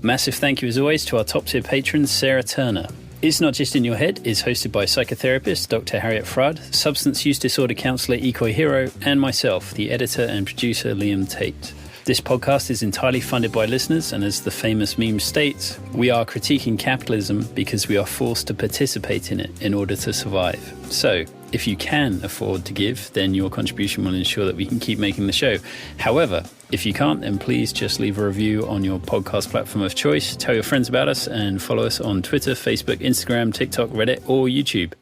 Massive thank you as always to our top tier patron, Sarah Turner. It's Not Just In Your Head is hosted by psychotherapist Dr. Harriet, substance use disorder counsellor Ikoi Hiro, and myself, the editor and producer Liam Tate. This podcast is entirely funded by listeners, and as the famous meme states, we are critiquing capitalism because we are forced to participate in it in order to survive. So, if you can afford to give, then your contribution will ensure that we can keep making the show. However, if you can't, then please just leave a review on your podcast platform of choice, tell your friends about us, and follow us on Twitter, Facebook, Instagram, TikTok, Reddit, or YouTube.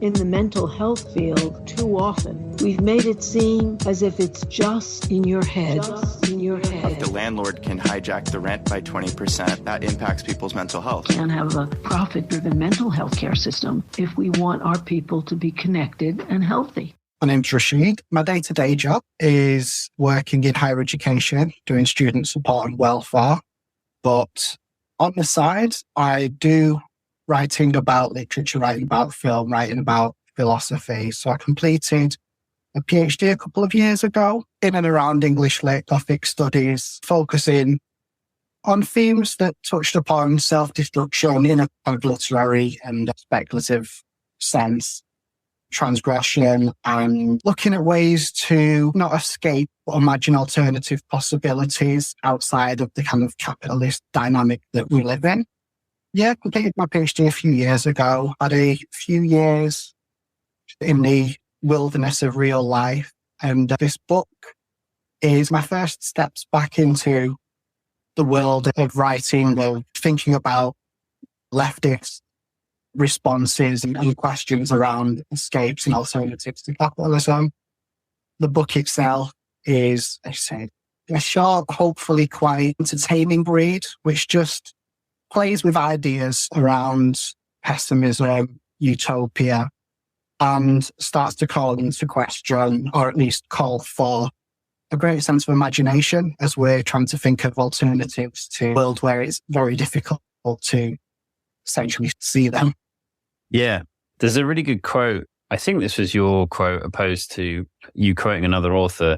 In the mental health field, too often, we've made it seem as if it's just in your head. The landlord can hijack the rent by 20%. That impacts people's mental health. And have a profit-driven mental health care system if we want our people to be connected and healthy. My name's Rachid. My day-to-day job is working in higher education, doing student support and welfare. But on the side, I do writing about literature, writing about film, writing about philosophy. So I completed a PhD a couple of years ago in and around English late studies, focusing on themes that touched upon self-destruction in a kind of literary and speculative sense, transgression, and looking at ways to not escape but imagine alternative possibilities outside of the kind of capitalist dynamic that we live in. Yeah, completed my PhD a few years ago. Had a few years in the wilderness of real life. And this book is my first steps back into the world of writing, of thinking about leftist responses and questions around escapes and alternatives to capitalism. The book itself is, I say, a short, hopefully quite entertaining read, which just plays with ideas around pessimism, utopia, and starts to call into question, or at least call for, a great sense of imagination as we're trying to think of alternatives to a world where it's very difficult to essentially see them. Yeah, there's a really good quote. I think this was your quote opposed to you quoting another author.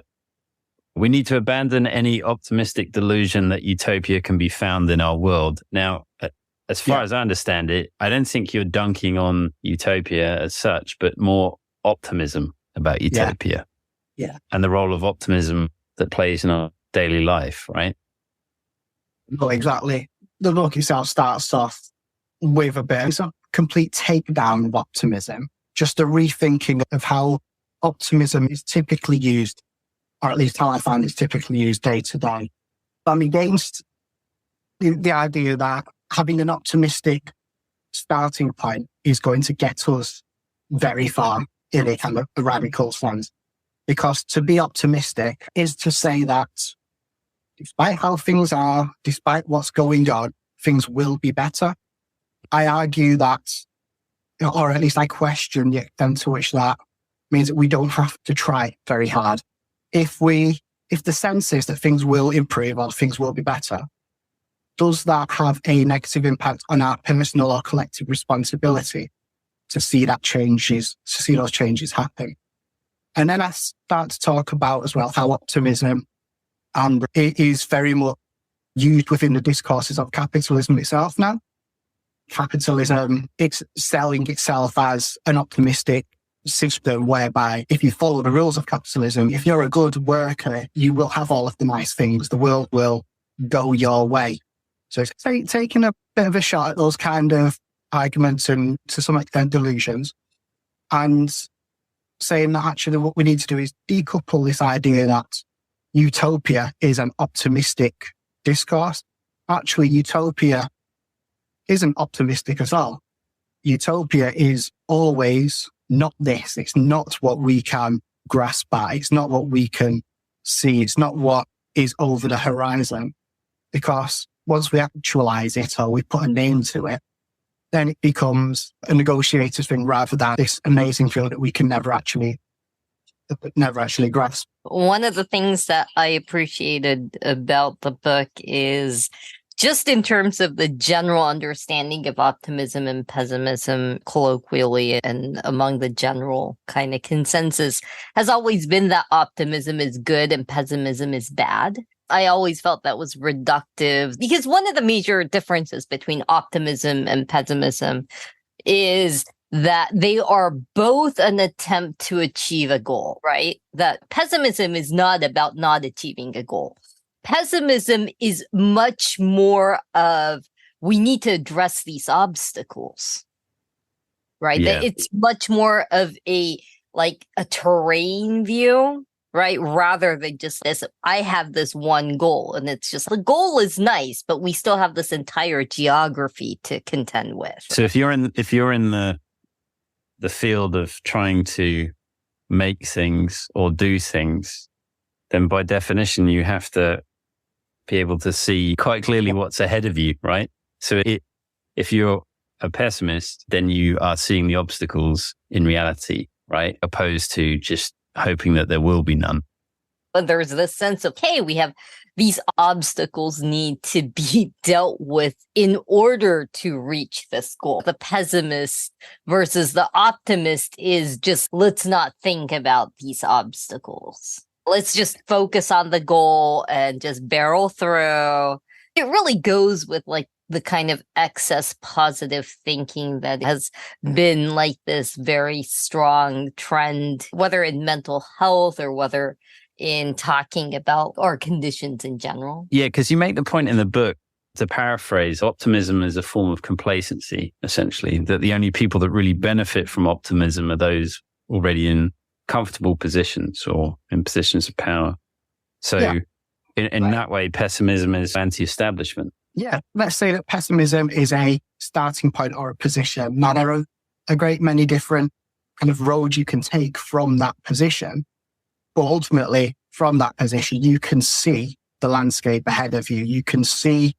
We need to abandon any optimistic delusion that utopia can be found in our world. Now, as far as I understand it, I don't think you're dunking on utopia as such, but more optimism about utopia. Yeah. And the role of optimism that plays in our daily life, right? No, exactly. The book itself starts off with a bit of a complete takedown of optimism, just a rethinking of how optimism is typically used, or at least how I find it's typically used day to day. I'm against the idea that having an optimistic starting point is going to get us very far in a kind of a radical sense. Because to be optimistic is to say that despite how things are, despite what's going on, things will be better. I argue that, or at least I question the extent to which that means that we don't have to try very hard. If the sense is that things will improve or things will be better, does that have a negative impact on our personal or collective responsibility to see those changes happen? And then I start to talk about as well how optimism it is very much used within the discourses of capitalism itself now. Capitalism, it's selling itself as an optimistic system whereby if you follow the rules of capitalism, if you're a good worker, you will have all of the nice things. The world will go your way. So it's taking a bit of a shot at those kind of arguments and to some extent delusions, and saying that actually what we need to do is decouple this idea that utopia is an optimistic discourse. Actually, utopia isn't optimistic at all. Utopia is always not this. It's not what we can grasp at. It's not what we can see. It's not what is over the horizon. Because once we actualize it or we put a name to it, then it becomes a negotiator's thing rather than this amazing thing that we can never actually grasp. One of the things that I appreciated about the book is just in terms of the general understanding of optimism and pessimism colloquially and among the general kind of consensus has always been that optimism is good and pessimism is bad. I always felt that was reductive, because one of the major differences between optimism and pessimism is that they are both an attempt to achieve a goal, right? That pessimism is not about not achieving a goal. Pessimism is much more of, we need to address these obstacles, right? Yeah. It's much more of a terrain view, right? Rather than just this, I have this one goal, and it's just, the goal is nice, but we still have this entire geography to contend with. So if you're in the field of trying to make things or do things, then by definition, you have to be able to see quite clearly what's ahead of you, right? So if you're a pessimist, then you are seeing the obstacles in reality, right? Opposed to just hoping that there will be none. But there's this sense of, hey, we have these obstacles need to be dealt with in order to reach this goal. The pessimist versus the optimist is just, let's not think about these obstacles. Let's just focus on the goal and just barrel through. It really goes with the kind of excess positive thinking that has been this very strong trend, whether in mental health or whether in talking about our conditions in general. Yeah, because you make the point in the book, to paraphrase, optimism is a form of complacency, essentially, that the only people that really benefit from optimism are those already in comfortable positions or in positions of power. So in that way, pessimism is anti-establishment. Yeah, let's say that pessimism is a starting point or a position. Now, there are a great many different kind of roads you can take from that position. But ultimately, from that position, you can see the landscape ahead of you. You can see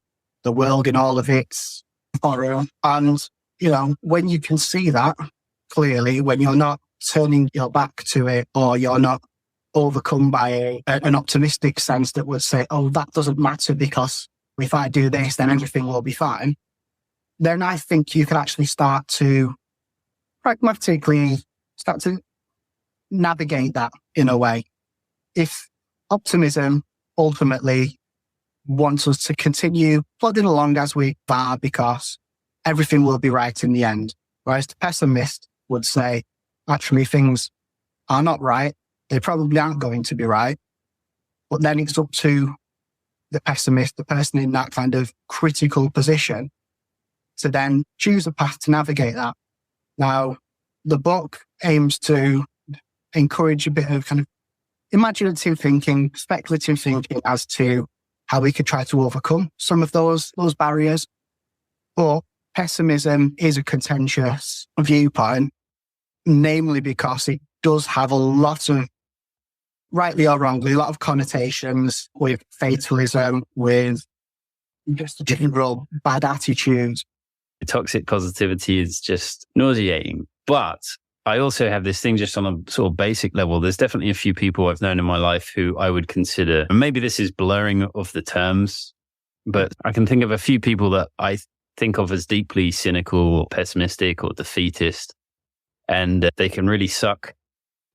the world in all of its horror. And, when you can see that clearly, when you're not turning your back to it, or you're not overcome by an optimistic sense that would say, oh, that doesn't matter because if I do this, then everything will be fine. Then I think you can actually start to pragmatically navigate that in a way. If optimism ultimately wants us to continue plodding along as we are because everything will be right in the end, whereas the pessimist would say, actually, things are not right. They probably aren't going to be right. But then it's up to the pessimist, the person in that kind of critical position, to then choose a path to navigate that. Now, the book aims to encourage a bit of kind of imaginative thinking, speculative thinking as to how we could try to overcome some of those barriers. But pessimism is a contentious viewpoint, namely because it does have a lot of, rightly or wrongly, a lot of connotations with fatalism, with just a general bad attitude. Toxic positivity is just nauseating. But I also have this thing just on a sort of basic level. There's definitely a few people I've known in my life who I would consider, and maybe this is blurring of the terms, but I can think of a few people that I think of as deeply cynical or pessimistic or defeatist, and they can really suck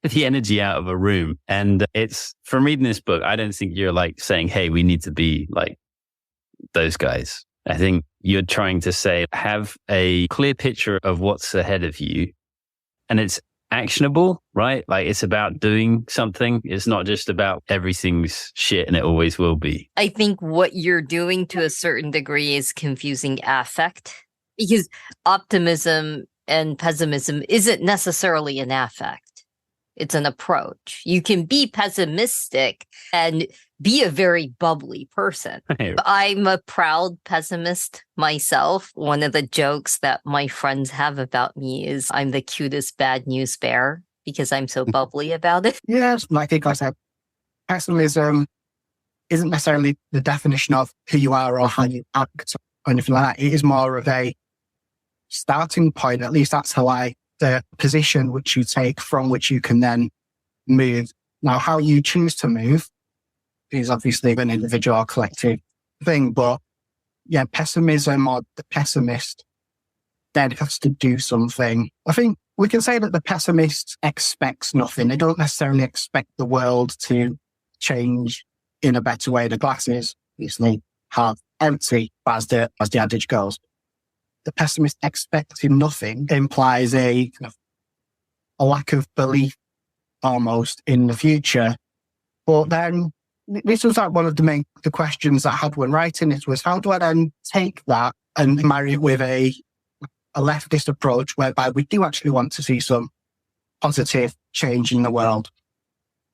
the energy out of a room. And it's, from reading this book, I don't think you're saying, hey, we need to be like those guys. I think you're trying to say, have a clear picture of what's ahead of you. And it's actionable, right? It's about doing something. It's not just about everything's shit and it always will be. I think what you're doing to a certain degree is confusing affect, because optimism and pessimism isn't necessarily an affect. It's an approach. You can be pessimistic and be a very bubbly person. I'm a proud pessimist myself. One of the jokes that my friends have about me is I'm the cutest bad news bear because I'm so bubbly about it. Yes, like I said, pessimism isn't necessarily the definition of who you are or how you act or anything like that. It is more of a starting point. At least that's how the position which you take from which you can then move. Now, how you choose to move is obviously an individual or collective thing, but yeah, pessimism or the pessimist then has to do something. I think we can say that the pessimist expects nothing. They don't necessarily expect the world to change in a better way. The glass is obviously half empty, as the adage goes. The pessimist expecting nothing implies a lack of belief almost in the future. But then this was like one of the questions that I had when writing it was, how do I then take that and marry it with a leftist approach whereby we do actually want to see some positive change in the world?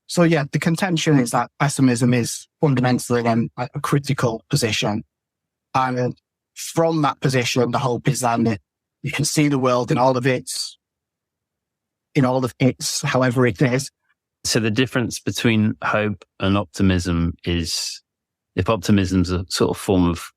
So yeah, the contention is that pessimism is fundamentally a critical position. And from that position, the hope is that you can see the world in all of its, however it is. So the difference between hope and optimism is, if optimism is a sort of form of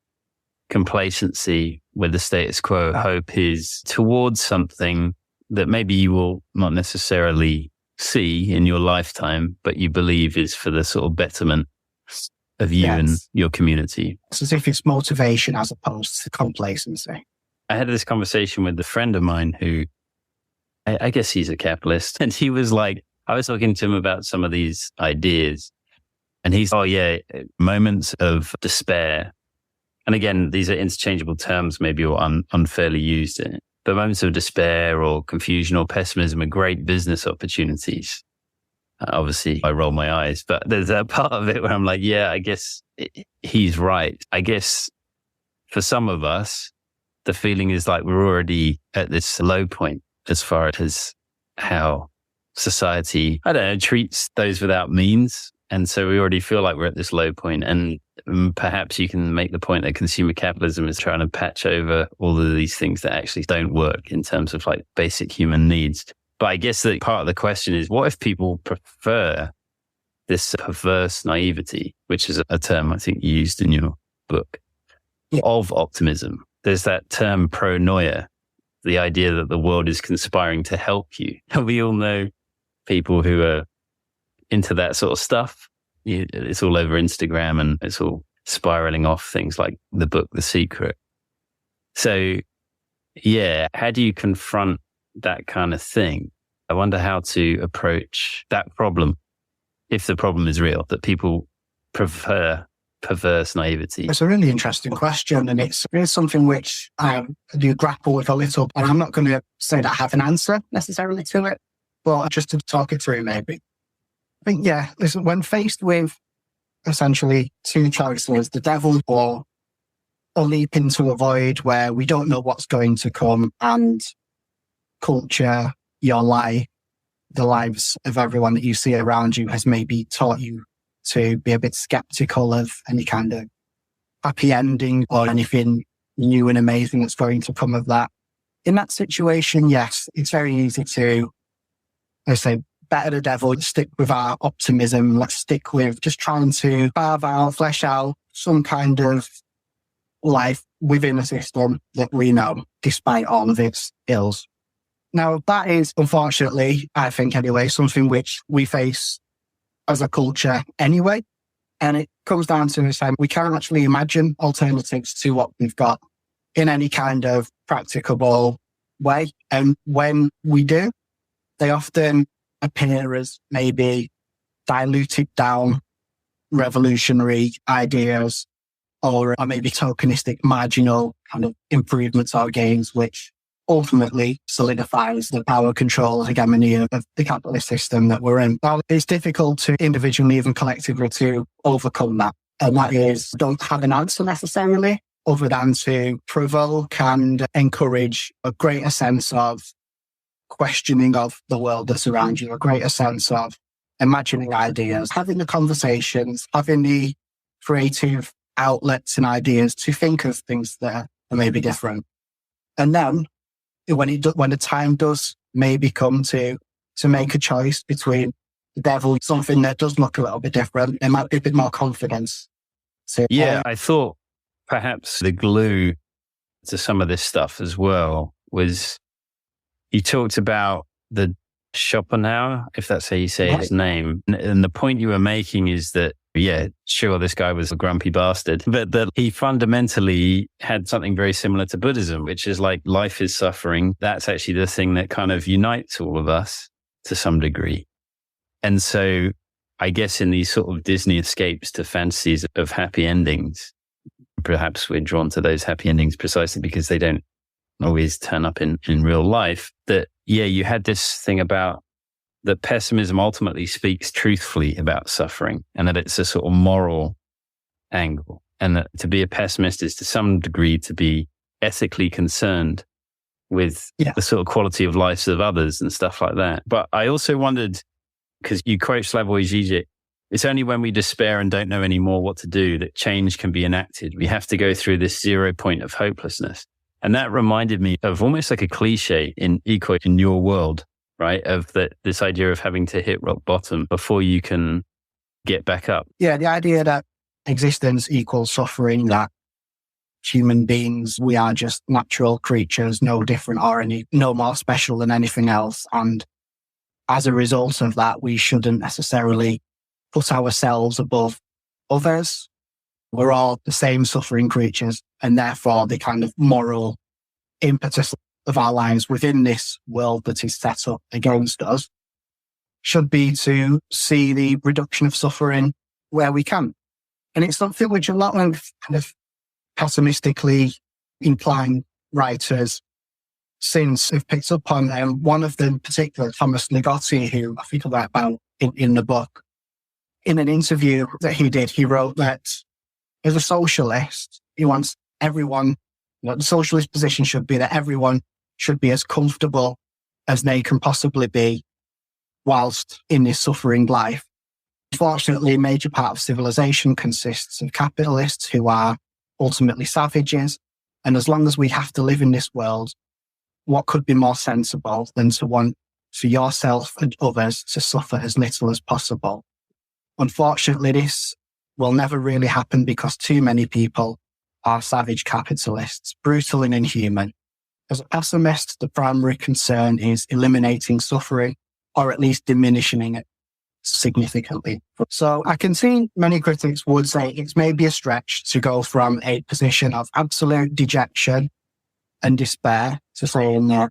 complacency with the status quo, hope is towards something that maybe you will not necessarily see in your lifetime, but you believe is for the sort of betterment of you and your community. It's as if it's motivation as opposed to complacency. I had this conversation with a friend of mine who, I guess he's a capitalist, and he was like, I was talking to him about some of these ideas, and he's, moments of despair. And again, these are interchangeable terms, maybe, or unfairly used in it. But moments of despair or confusion or pessimism are great business opportunities. Obviously, I roll my eyes, but there's that part of it where I'm like, yeah, I guess he's right. I guess for some of us, the feeling is like we're already at this low point as far as how society, treats those without means. And so we already feel like we're at this low point. And perhaps you can make the point that consumer capitalism is trying to patch over all of these things that actually don't work in terms of like basic human needs. But I guess that part of the question is, what if people prefer this perverse naivety, which is a term I think you used in your book, of optimism? There's that term pronoia, the idea that the world is conspiring to help you. And we all know people who are into that sort of stuff. It's all over Instagram and it's all spiraling off things like the book, The Secret. So yeah, how do you confront that kind of thing? I wonder how to approach that problem, if the problem is real, that people prefer perverse naivety. It's a really interesting question, and it's something which I do grapple with a little. And I'm not going to say that I have an answer necessarily to it, but just to talk it through maybe. I think, listen, when faced with essentially two choices, the devil or a leap into a void where we don't know what's going to come, and culture, your life, the lives of everyone that you see around you has maybe taught you to be a bit skeptical of any kind of happy ending or anything new and amazing that's going to come of that. In that situation, yes, it's very easy to, let's say, better the devil, stick with our optimism. Let's stick with just trying to carve out, flesh out some kind of life within a system that we know, despite all of its ills. Now, that is, unfortunately, I think anyway, something which we face as a culture anyway. And it comes down to the same. We can't actually imagine alternatives to what we've got in any kind of practicable way. And when we do, they often appear as maybe diluted down revolutionary ideas or maybe tokenistic marginal kind of improvements or gains, which ultimately solidifies the power, control, and hegemony of the capitalist system that we're in. Now, it's difficult to individually, even collectively, to overcome that. And that is, don't have an answer necessarily, other than to provoke and encourage a greater sense of questioning of the world that's around you, a greater sense of imagining ideas, having the conversations, having the creative outlets and ideas to think of things that are maybe different. And then when the time does maybe come to make a choice between the devil, something that does look a little bit different, there might be a bit more confidence. So, I thought perhaps the glue to some of this stuff as well was you talked about the Schopenhauer, if that's how you say his name. And the point you were making is that, sure, this guy was a grumpy bastard, but that he fundamentally had something very similar to Buddhism, which is like life is suffering. That's actually the thing that kind of unites all of us to some degree. And so I guess in these sort of Disney escapes to fantasies of happy endings, perhaps we're drawn to those happy endings precisely because they don't always turn up in real life. That, yeah, you had this thing about that pessimism ultimately speaks truthfully about suffering and that it's a sort of moral angle. And that to be a pessimist is to some degree to be ethically concerned with the sort of quality of lives of others and stuff like that. But I also wondered, because you quote Slavoj Žižek, it's only when we despair and don't know anymore what to do that change can be enacted. We have to go through this 0 point of hopelessness. And that reminded me of almost like a cliche in your world, right? Of this idea of having to hit rock bottom before you can get back up. Yeah, the idea that existence equals suffering, that human beings, we are just natural creatures, no different or no more special than anything else. And as a result of that, we shouldn't necessarily put ourselves above others. We're all the same suffering creatures, and therefore the kind of moral impetus of our lives within this world that is set up against us should be to see the reduction of suffering where we can. And it's something which a lot of kind of pessimistically inclined writers since have picked up on. One of them, particularly Thomas Ligotti, who I think I write about in the book, in an interview that he did, he wrote that as a socialist, he wants everyone, the socialist position should be that everyone should be as comfortable as they can possibly be whilst in this suffering life. Unfortunately, a major part of civilization consists of capitalists who are ultimately savages. And as long as we have to live in this world, what could be more sensible than to want for yourself and others to suffer as little as possible? Unfortunately, this will never really happen because too many people are savage capitalists, brutal and inhuman. As a pessimist, the primary concern is eliminating suffering or at least diminishing it significantly. So I can see many critics would say it's maybe a stretch to go from a position of absolute dejection and despair to saying that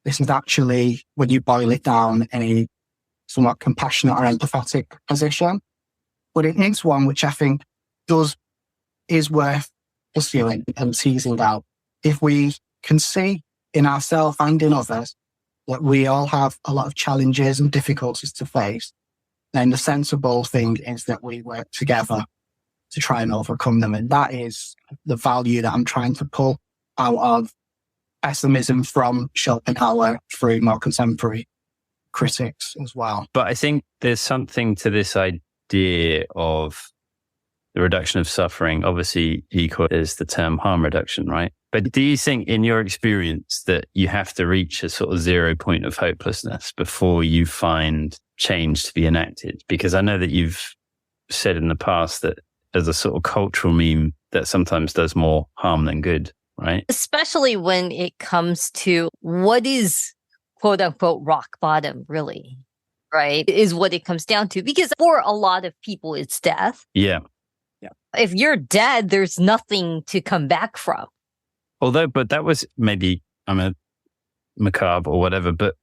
this is actually, when you boil it down, a somewhat compassionate or empathetic position. But it is one which I think is worth pursuing and teasing out. If we can see in ourselves and in others that we all have a lot of challenges and difficulties to face, then the sensible thing is that we work together to try and overcome them. And that is the value that I'm trying to pull out of pessimism from Schopenhauer through more contemporary critics as well. But I think there's something to this idea of the reduction of suffering. Obviously, equal is the term harm reduction, right? But do you think in your experience that you have to reach a sort of 0 point of hopelessness before you find change to be enacted? Because I know that you've said in the past that as a sort of cultural meme that sometimes does more harm than good, right? Especially when it comes to what is quote unquote rock bottom, really, right? Is what it comes down to. Because for a lot of people, it's death. Yeah. If you're dead, there's nothing to come back from. But that was maybe, I'm a macabre or whatever, but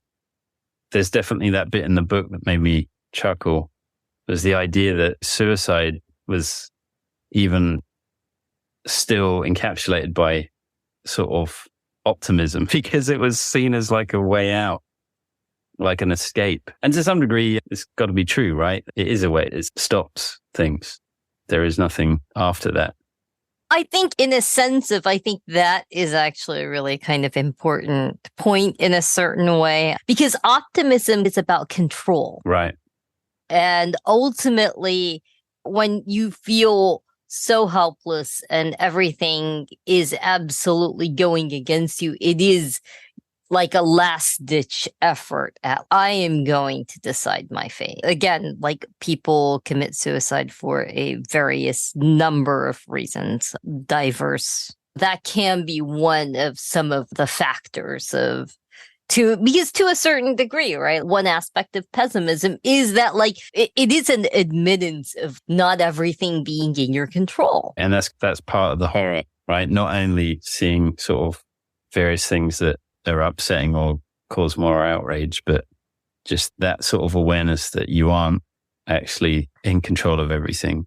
there's definitely that bit in the book that made me chuckle. Was the idea that suicide was even still encapsulated by sort of optimism because it was seen as like a way out, like an escape. And to some degree, it's got to be true, right? It is a way. It stops things. There is nothing after that. I think in a sense I think that is actually a really kind of important point in a certain way, because optimism is about control. Right. And ultimately, when you feel so helpless and everything is absolutely going against you, it is like a last-ditch effort at, I am going to decide my fate. Again, like people commit suicide for a various number of reasons, diverse. That can be one of some of the factors because to a certain degree, right? One aspect of pessimism is that like it is an admittance of not everything being in your control. And that's part of the horror, right? Not only seeing sort of various things that are upsetting or cause more outrage, but just that sort of awareness that you aren't actually in control of everything.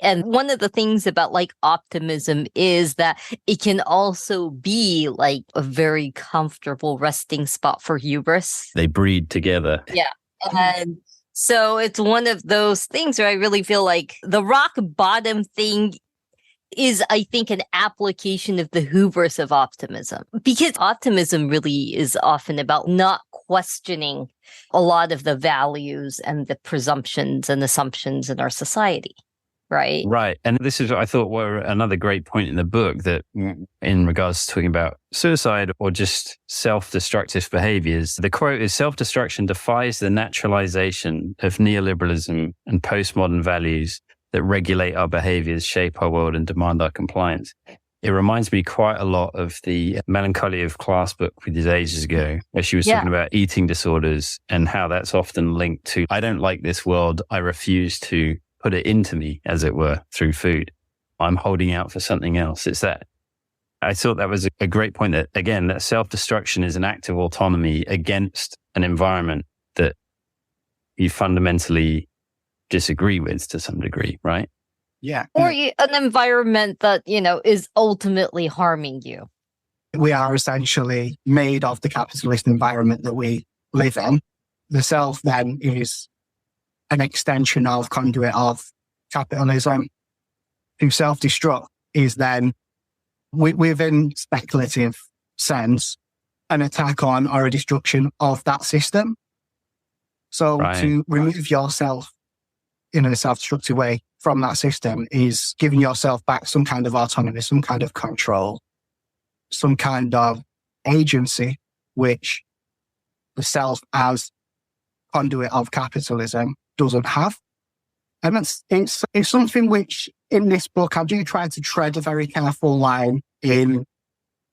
And one of the things about like optimism is that it can also be like a very comfortable resting spot for hubris. They breed together. Yeah. And so it's one of those things where I really feel like the rock bottom thing is, I think, an application of the hubris of optimism. Because optimism really is often about not questioning a lot of the values and the presumptions and assumptions in our society. Right. Right. And this is, I thought, were another great point in the book, that in regards to talking about suicide or just self-destructive behaviors, the quote is, "Self-destruction defies the naturalization of neoliberalism and postmodern values that regulate our behaviors, shape our world, and demand our compliance." It reminds me quite a lot of the Melancholy of Class book we did ages ago, where she was talking about eating disorders and how that's often linked to, I don't like this world, I refuse to put it into me, as it were, through food. I'm holding out for something else. It's that. I thought that was a great point, that, again, that self-destruction is an act of autonomy against an environment that you fundamentally disagree with to some degree, right? Yeah. Or an environment that, is ultimately harming you. We are essentially made of the capitalist environment that we live in. The self then is an extension of, conduit of capitalism. To self-destruct is then, within speculative sense, an attack on or a destruction of that system. So to remove yourself in a self-destructive way from that system is giving yourself back some kind of autonomy, some kind of control, some kind of agency, which the self as conduit of capitalism doesn't have. And it's something which in this book, I do try to tread a very careful line in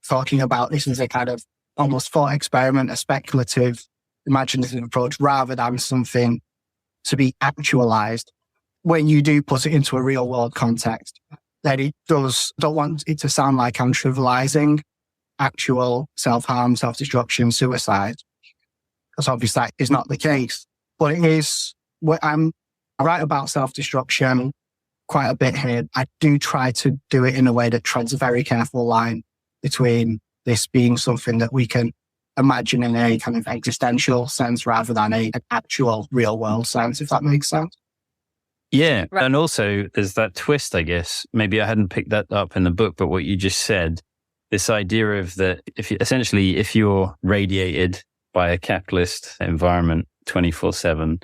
talking about this as a kind of almost thought experiment, a speculative, imaginative approach, rather than something to be actualized. When you do put it into a real world context, then it don't want it to sound like I'm trivializing actual self-harm, self-destruction, suicide, because obviously that is not the case. But it is, I write about self-destruction quite a bit here. I do try to do it in a way that treads a very careful line between this being something that we can imagine in a kind of existential sense rather than an actual real world sense, if that makes sense. Yeah. Right. And also there's that twist, I guess. Maybe I hadn't picked that up in the book, but what you just said, this idea of that if you're radiated by a capitalist environment 24/7,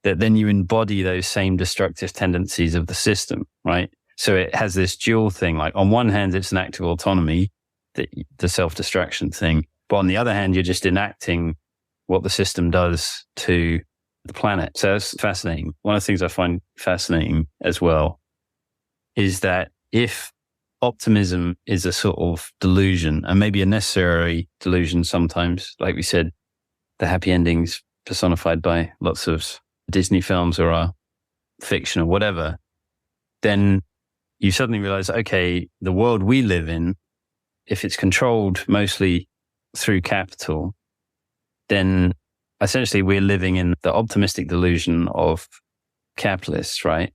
that then you embody those same destructive tendencies of the system, right? So it has this dual thing. Like on one hand, it's an act of autonomy, the self-destruction thing. But on the other hand, you're just enacting what the system does to the planet. So that's fascinating. One of the things I find fascinating as well is that if optimism is a sort of delusion, and maybe a necessary delusion sometimes, like we said, the happy endings personified by lots of Disney films or are fiction or whatever, then you suddenly realize, okay, the world we live in, if it's controlled mostly through capital, then essentially we're living in the optimistic delusion of capitalists, right?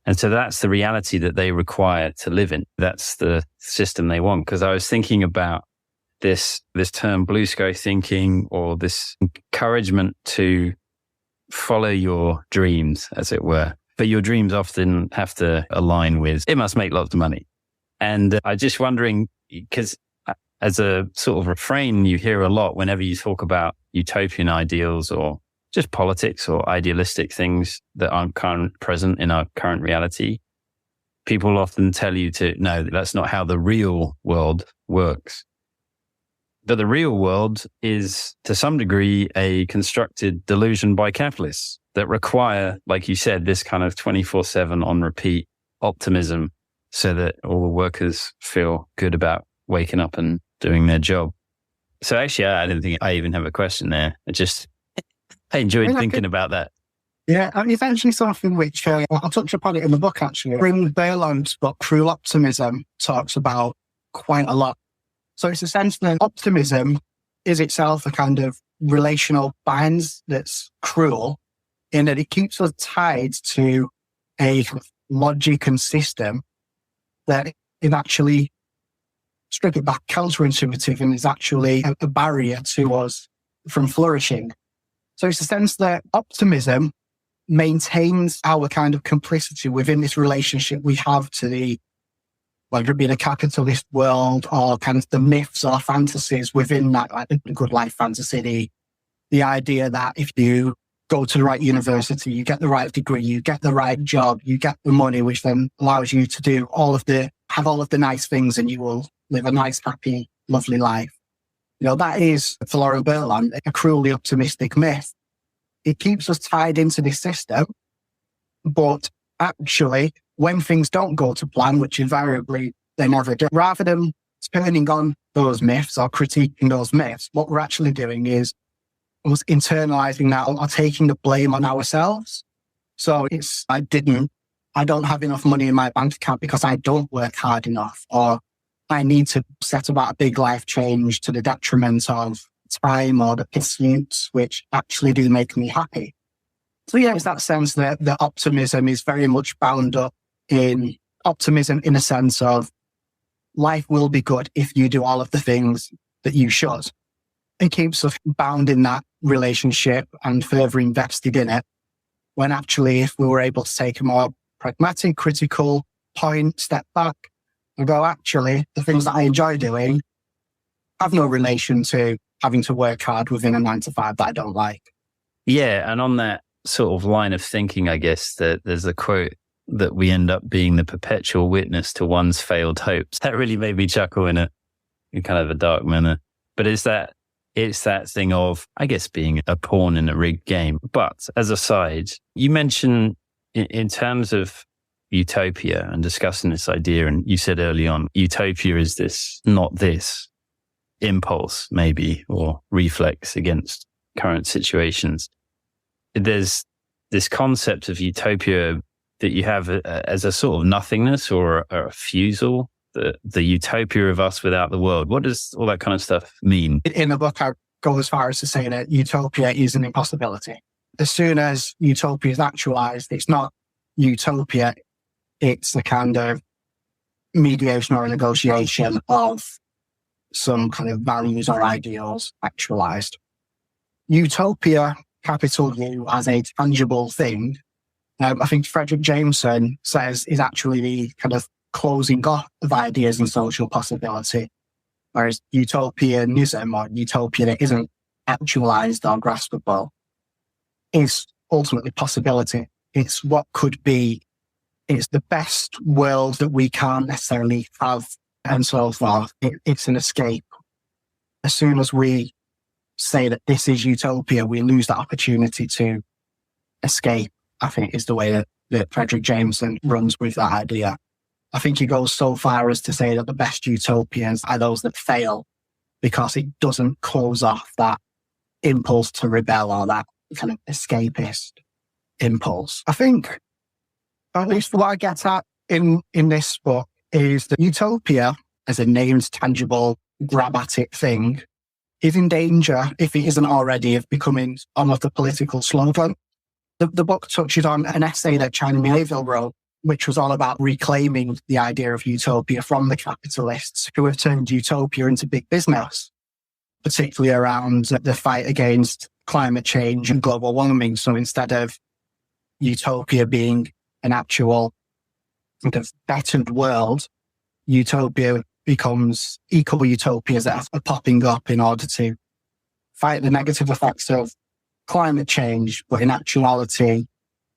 And so that's the reality that they require to live in. That's the system they want. Because I was thinking about this term blue sky thinking, or this encouragement to follow your dreams, as it were. But your dreams often have to align with, it must make lots of money. And I'm just wondering, because as a sort of refrain you hear a lot whenever you talk about utopian ideals or just politics or idealistic things that aren't present in our current reality, people often tell you no, that's not how the real world works. But the real world is, to some degree, a constructed delusion by capitalists that require, like you said, this kind of 24/7 on repeat optimism so that all the workers feel good about waking up and doing their job. So actually, I didn't think I even have a question there. I enjoyed thinking about that. Yeah, it's actually something which I'll touch upon it in the book, actually. Raymond Berland's book, Cruel Optimism, talks about quite a lot. So it's essentially optimism is itself a kind of relational bind that's cruel, in that it keeps us tied to a logic and system that is actually, strip it back, counterintuitive, and is actually a barrier to us from flourishing. So it's a sense that optimism maintains our kind of complicity within this relationship we have to the, whether it be the capitalist world or kind of the myths or fantasies within that, like the good life fantasy, the idea that if you go to the right university, you get the right degree, you get the right job, you get the money, which then allows you to do have all of the nice things, and you will live a nice, happy, lovely life. That is, for Lauren Berlant, a cruelly optimistic myth. It keeps us tied into this system, but actually, when things don't go to plan, which invariably they never do, rather than turning on those myths or critiquing those myths, what we're actually doing is us internalizing that or taking the blame on ourselves. So it's, I don't have enough money in my bank account because I don't work hard enough, or I need to set about a big life change to the detriment of time or the pursuits which actually do make me happy. So yeah, it's that sense that the optimism is very much bound up in optimism in a sense of life will be good if you do all of the things that you should. It keeps us bound in that relationship and further invested in it, when actually if we were able to take a more pragmatic, critical point, step back and go, actually, the things that I enjoy doing have no relation to having to work hard within a 9-to-5 that I don't like. Yeah, and on that sort of line of thinking, I guess that there's a quote that we end up being the perpetual witness to one's failed hopes. That really made me chuckle in kind of a dark manner. But it's that thing of, I guess, being a pawn in a rigged game. But as a side, you mentioned in terms of utopia and discussing this idea, and you said early on, utopia is this, not this impulse maybe, or reflex against current situations. There's this concept of utopia that you have as a sort of nothingness or a refusal, the utopia of us without the world. What does all that kind of stuff mean? In the book, I go as far as to say that utopia is an impossibility. As soon as utopia is actualized, it's not utopia, it's a kind of mediation or a negotiation of some kind of values or ideals actualized. Utopia, capital U, as a tangible thing, I think Frederick Jameson says is actually the kind of closing off of ideas and social possibility, whereas utopianism or utopia that isn't actualized or graspable is ultimately possibility. It's what could be. It's the best world that we can't necessarily have, and so forth. It's an escape. As soon as we say that this is utopia, we lose that opportunity to escape, I think, is the way that Frederick Jameson runs with that idea. I think he goes so far as to say that the best utopias are those that fail because it doesn't close off that impulse to rebel or that kind of escapist impulse. I think, at least what I get at in this book, is that utopia as a named, tangible, grab-at-it thing is in danger, if it isn't already, of becoming almost a political slogan. The book touches on an essay that China Miéville wrote, which was all about reclaiming the idea of utopia from the capitalists who have turned utopia into big business, particularly around the fight against climate change and global warming. So instead of utopia being an actual kind of bettered world, utopia becomes eco-utopias that are popping up in order to fight the negative effects of climate change. But in actuality,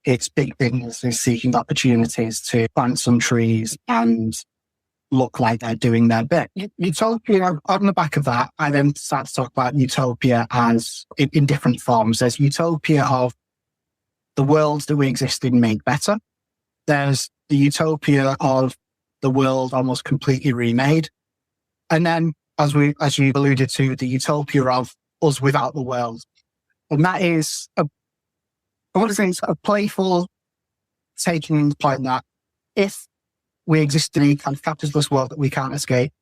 it's big businesses seeking opportunities to plant some trees and look like they're doing their bit. Utopia, on the back of that, I then start to talk about utopia as in different forms. There's utopia of the world that we exist in made better. There's the utopia of the world almost completely remade. And then, as you alluded to, the utopia of us without the world. And that is, I want to say, it's a playful taking the point that if we exist in a kind of capitalist world that we can't escape,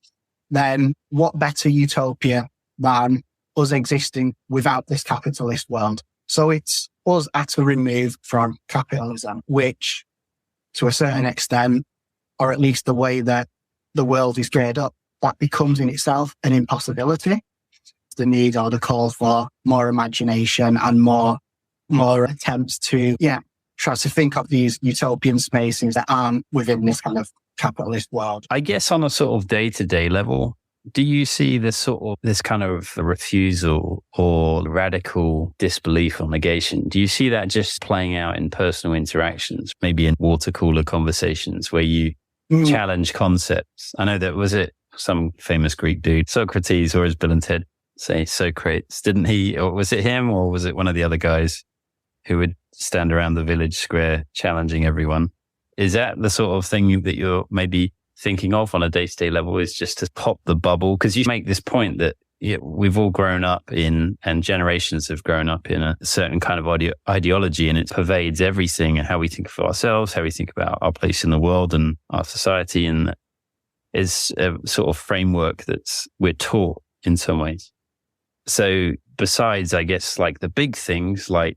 then what better utopia than us existing without this capitalist world? So it's us at a remove from capitalism, which to a certain extent, or at least the way that the world is geared up, that becomes in itself an impossibility. The need or the call for more imagination and more attempts to, try to think of these utopian spaces that aren't within this kind of capitalist world. I guess on a sort of day-to-day level, do you see this kind of refusal or radical disbelief or negation? Do you see that just playing out in personal interactions, maybe in water cooler conversations where you challenge concepts? I know that, was it some famous Greek dude, Socrates, or as Bill and Ted say, Socrates, didn't he? Or was it him, or was it one of the other guys who would stand around the village square challenging everyone? Is that the sort of thing that you're maybe thinking of on a day-to-day level, is just to pop the bubble? Because you make this point that we've all grown up in, and generations have grown up in, a certain kind of ideology, and it pervades everything, and how we think of ourselves, how we think about our place in the world and our society, and is a sort of framework we're taught in some ways. So besides, I guess, like the big things like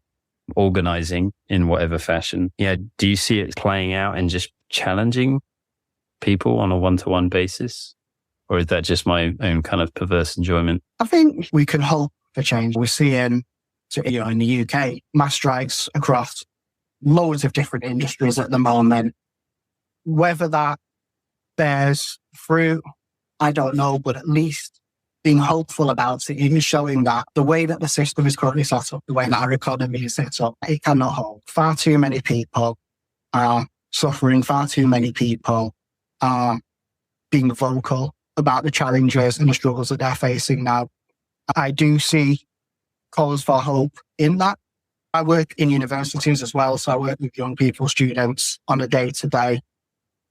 organizing in whatever fashion, do you see it playing out and just challenging people on a one-to-one basis? Or is that just my own kind of perverse enjoyment? I think we can hope for change. We're seeing, in the UK, mass strikes across loads of different industries at the moment. Whether that bears fruit, I don't know, but at least being hopeful about it, even showing that the way that the system is currently set up, the way that our economy is set up, it cannot hold. Far too many people are suffering, far too many people are being vocal about the challenges and the struggles that they're facing now. I do see cause for hope in that. I work in universities as well, so I work with young people, students on a day-to-day.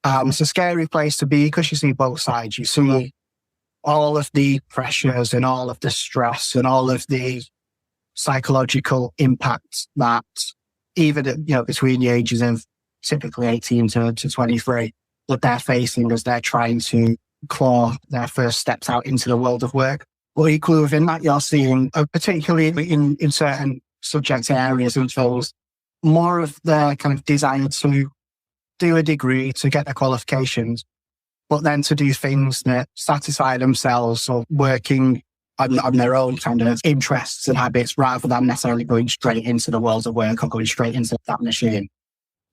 It's a scary place to be because you see both sides. You see all of the pressures and all of the stress and all of the psychological impacts that even, between the ages of typically 18 to 23, that they're facing as they're trying to claw their first steps out into the world of work. But equally within that, you're seeing, particularly in certain subject areas and fields, more of their kind of desire to do a degree, to get their qualifications, but then to do things that satisfy themselves or working on their own kind of interests and habits rather than necessarily going straight into the world of work or going straight into that machine.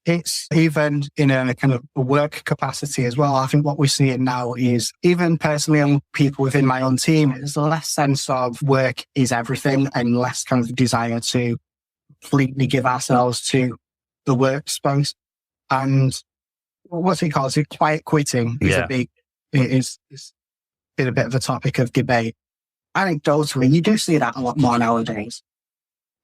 It's even in a kind of work capacity as well. I think what we're seeing now is, even personally and people within my own team, there's a less sense of work is everything and less kind of desire to completely give ourselves to the workspace. And what's it called? Quiet quitting is been a bit of a topic of debate. Anecdotally, you do see that a lot more nowadays.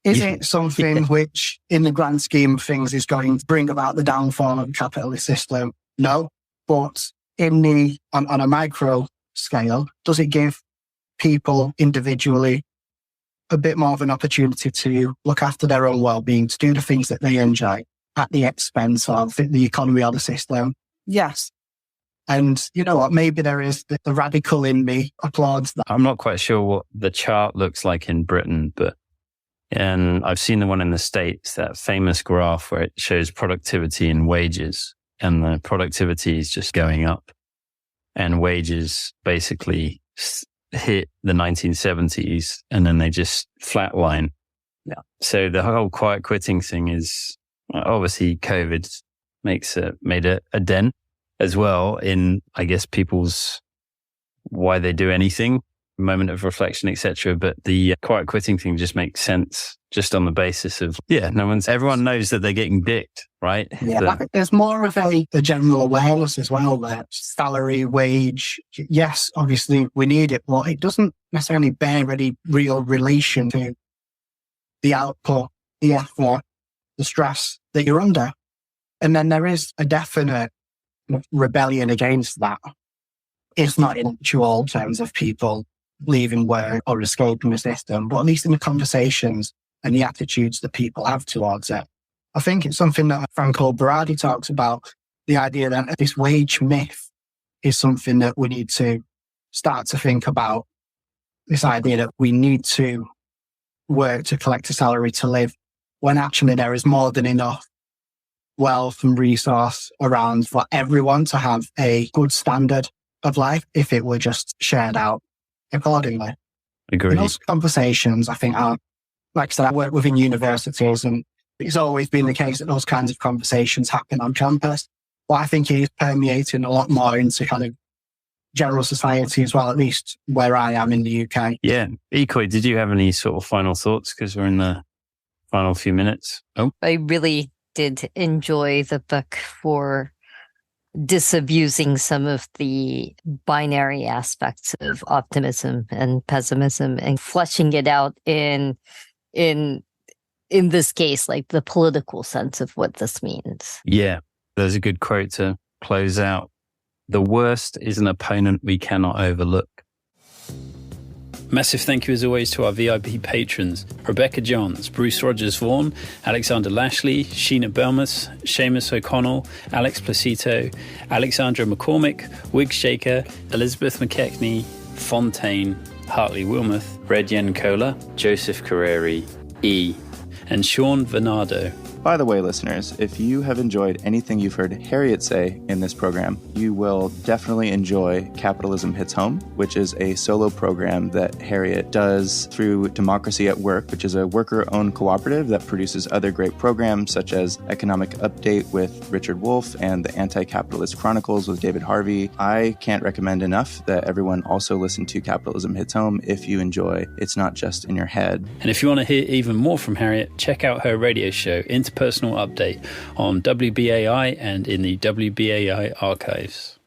Is it something which, in the grand scheme of things, is going to bring about the downfall of the capitalist system? No. But on a micro scale, does it give people individually a bit more of an opportunity to look after their own well-being, to do the things that they enjoy at the expense of the economy or the system? Yes. And you know what? Maybe there is the radical in me applauds that. I'm not quite sure what the chart looks like in Britain, and I've seen the one in the States, that famous graph where it shows productivity and wages, and the productivity is just going up, and wages basically hit the 1970s and then they just flatline. Yeah. So the whole quiet quitting thing is, obviously COVID made a dent as well in, I guess, people's why they do anything, moment of reflection, etc. But the quiet quitting thing just makes sense just on the basis of, everyone knows that they're getting dicked, right? Yeah, there's more of a general awareness as well that salary, wage, yes, obviously we need it, but it doesn't necessarily bear any real relation to the output, the effort, the stress that you're under. And then there is a definite rebellion against that. It's not in actual terms of people leaving work or escaping the system, but at least in the conversations and the attitudes that people have towards it. I think it's something that Rachid M'Rabty talks about, the idea that this wage myth is something that we need to start to think about. This idea that we need to work to collect a salary to live, when actually there is more than enough wealth and resource around for everyone to have a good standard of life if it were just shared out accordingly. Agreed. And those conversations, I think, are, like I said, I work within universities, and it's always been the case that those kinds of conversations happen on campus. But I think it is permeating a lot more into kind of general society as well, at least where I am in the UK. Yeah. Equally, did you have any sort of final thoughts? Because we're in the final few minutes. Oh, I really did enjoy the book for disabusing some of the binary aspects of optimism and pessimism and fleshing it out in this case, like the political sense of what this means. yeah. There's a good quote to close out. The worst is an opponent we cannot overlook. Massive thank you as always to our VIP patrons, Rebecca Johns, Bruce Rogers Vaughan, Alexander Lashley, Sheena Belmas, Seamus O'Connell, Alex Placito, Alexandra McCormick, Wig Shaker, Elizabeth McKechnie, Fontaine, Hartley Wilmoth, Red Yen Cola, Joseph Carreri, E, and Sean Venado. By the way, listeners, if you have enjoyed anything you've heard Harriet say in this program, you will definitely enjoy Capitalism Hits Home, which is a solo program that Harriet does through Democracy at Work, which is a worker-owned cooperative that produces other great programs such as Economic Update with Richard Wolff and the Anti-Capitalist Chronicles with David Harvey. I can't recommend enough that everyone also listen to Capitalism Hits Home if you enjoy It's Not Just in Your Head. And if you want to hear even more from Harriet, check out her radio show, Interpersonal Update, on WBAI and in the WBAI archives.